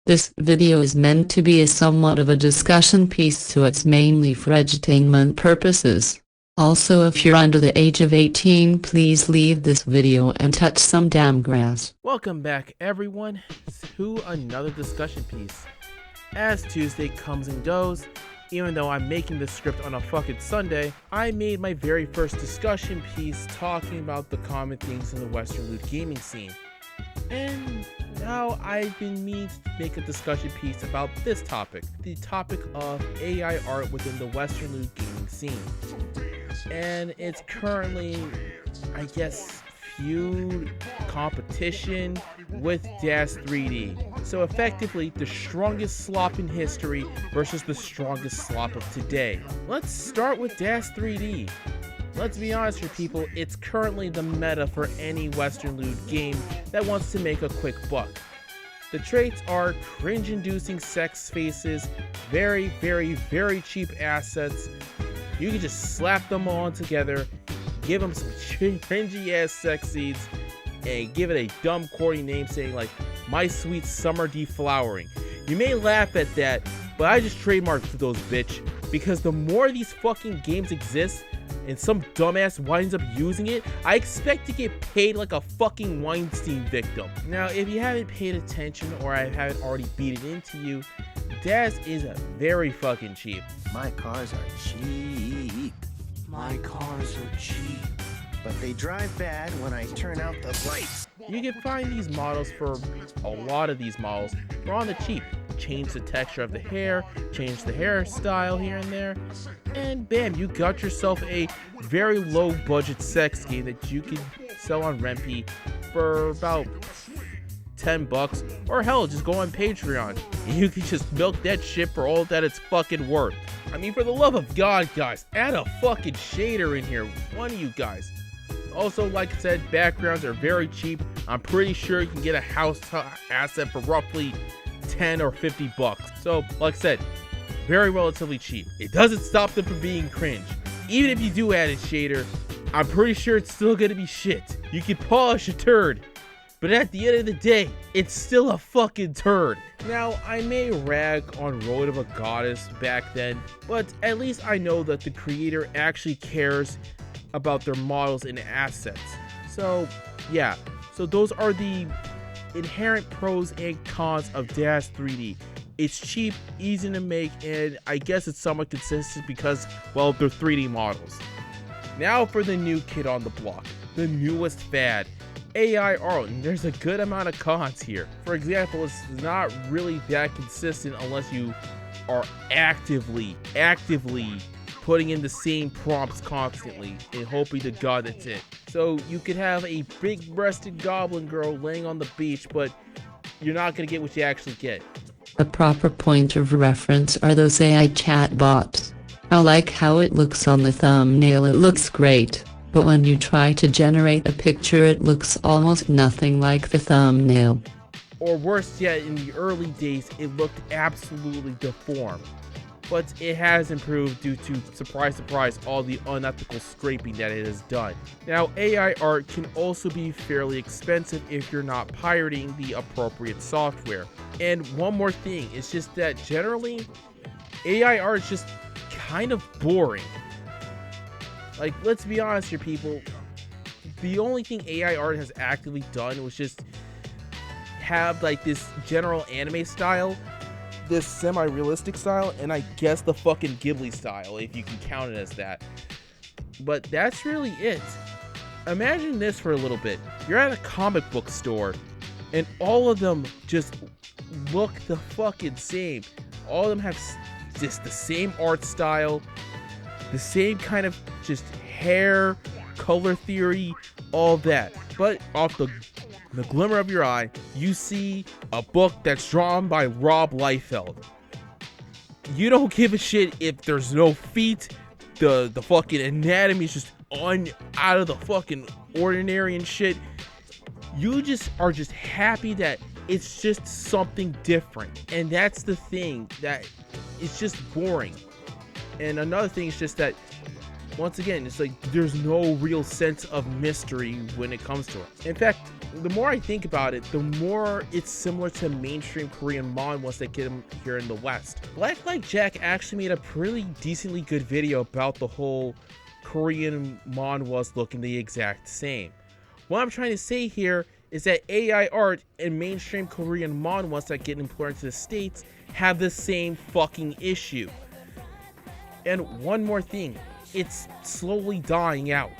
This video is meant to be a somewhat of a discussion piece, so it's mainly for edutainment purposes. Also, if you're under the age of 18, please leave this video and touch some damn grass. Welcome back everyone to another discussion piece. As Tuesday comes and goes, even though I'm making this script on a fucking Sunday, I made my very first discussion piece talking about the common things in the Western loot gaming scene. And now I've been meaning to make a discussion piece about this topic, the topic of AI art within the Western loot gaming scene. And it's currently, I guess, feud competition with Das 3D. So effectively, the strongest slop in history versus the strongest slop of today. Let's start with Das 3D. Let's be honest here, people, it's currently the meta for any Western loot game that wants to make a quick buck. The traits are cringe-inducing sex faces, very, very, very cheap assets. You can just slap them all together, give them some cringy-ass sex seeds, and give it a dumb, corny name saying like, "My Sweet Summer Deflowering." You may laugh at that, but I just trademarked for those, bitch, because the more these fucking games exist, and some dumbass winds up using it, I expect to get paid like a fucking Weinstein victim. Now, if you haven't paid attention or I haven't already beat it into you, Das is very fucking cheap. My cars are cheap. My cars are cheap. But they drive bad when I turn out the lights. You can find these models for a lot of these models. They're on the cheap. Change the texture of the hair, change the hairstyle here and there, and bam, you got yourself a very low budget sex game that you can sell on Rempe for about $10, or hell, just go on Patreon and you can just milk that shit for all that it's fucking worth. I mean, for the love of God, guys, add a fucking shader in here, one of you guys. Also, like I said, backgrounds are very cheap. I'm pretty sure you can get a house asset for roughly 10 or 50 bucks. So, like I said, very relatively cheap. It doesn't stop them from being cringe. Even if you do add a shader, I'm pretty sure it's still gonna be shit. You can polish a turd, but at the end of the day, it's still a fucking turd. Now, I may rag on Road of a Goddess back then, but at least I know that the creator actually cares about their models and assets. So, yeah. So those are the inherent pros and cons of Das 3D. It's cheap, easy to make, and I guess it's somewhat consistent because, well, they're 3D models. Now for the new kid on the block, the newest fad, AI art, and there's a good amount of cons here. For example, it's not really that consistent unless you are actively putting in the same prompts constantly and hoping to God that's it. So you could have a big-breasted goblin girl laying on the beach, but you're not going to get what you actually get. A proper point of reference are those AI chatbots. I like how it looks on the thumbnail, it looks great, but when you try to generate a picture it looks almost nothing like the thumbnail. Or worse yet, in the early days it looked absolutely deformed. But it has improved due to, surprise surprise, all the unethical scraping that it has done. Now, AI art can also be fairly expensive if you're not pirating the appropriate software. And one more thing, it's just that generally, AI art is just kind of boring. Like, let's be honest here, people. The only thing AI art has actively done was just have like this general anime style, this semi-realistic style, and I guess the fucking Ghibli style, if you can count it as that. But that's really it. Imagine this for a little bit. You're at a comic book store, and all of them just look the fucking same. All of them have just the same art style, the same kind of just hair, color theory, all that. But off the glimmer of your eye, you see a book that's drawn by Rob Liefeld. You don't give a shit if there's no feet, the fucking anatomy is just out of the fucking ordinary and shit. You just are just happy that it's just something different. And that's the thing, that it's just boring. And another thing is just that Once again, it's like there's no real sense of mystery when it comes to it. In fact, the more I think about it, the more it's similar to mainstream Korean manhwas that get them here in the West. Black Like Jack actually made a pretty decently good video about the whole Korean manhwas looking the exact same. What I'm trying to say here is that AI art and mainstream Korean manhwas that get imported to the States have the same fucking issue. And one more thing, it's slowly dying out.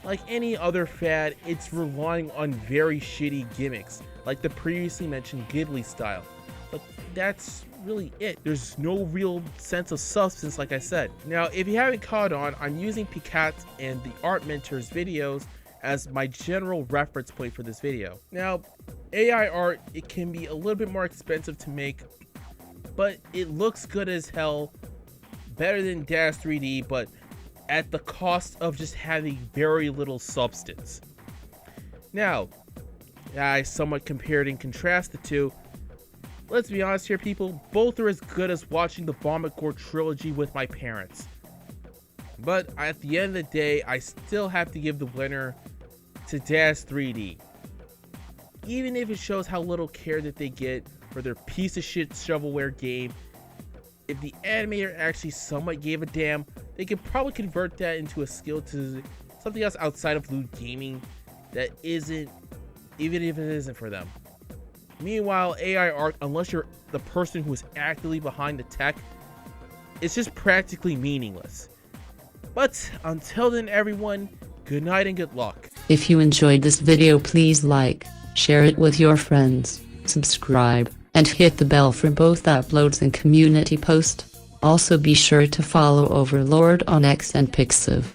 Like any other fad, it's relying on very shitty gimmicks, like the previously mentioned Ghibli style. But that's really it. There's no real sense of substance, like I said. Now, if you haven't caught on, I'm using Picat and the Art Mentor's videos as my general reference point for this video. Now, AI art, it can be a little bit more expensive to make, but it looks good as hell, better than Dash 3D, but at the cost of just having very little substance. Now, I somewhat compared and contrasted the two. Let's be honest here, people, both are as good as watching the Bombercore trilogy with my parents. But at the end of the day, I still have to give the winner to Dash 3D. Even if it shows how little care that they get for their piece of shit shovelware game, if the animator actually somewhat gave a damn, they could probably convert that into a skill to something else outside of loot gaming that isn't, even if it isn't for them. Meanwhile, AI art, unless you're the person who is actively behind the tech, it's just practically meaningless. But until then, everyone, good night and good luck. If you enjoyed this video, please like, share it with your friends, subscribe, and hit the bell for both uploads and community posts. Also be sure to follow Overlord on X and Pixiv.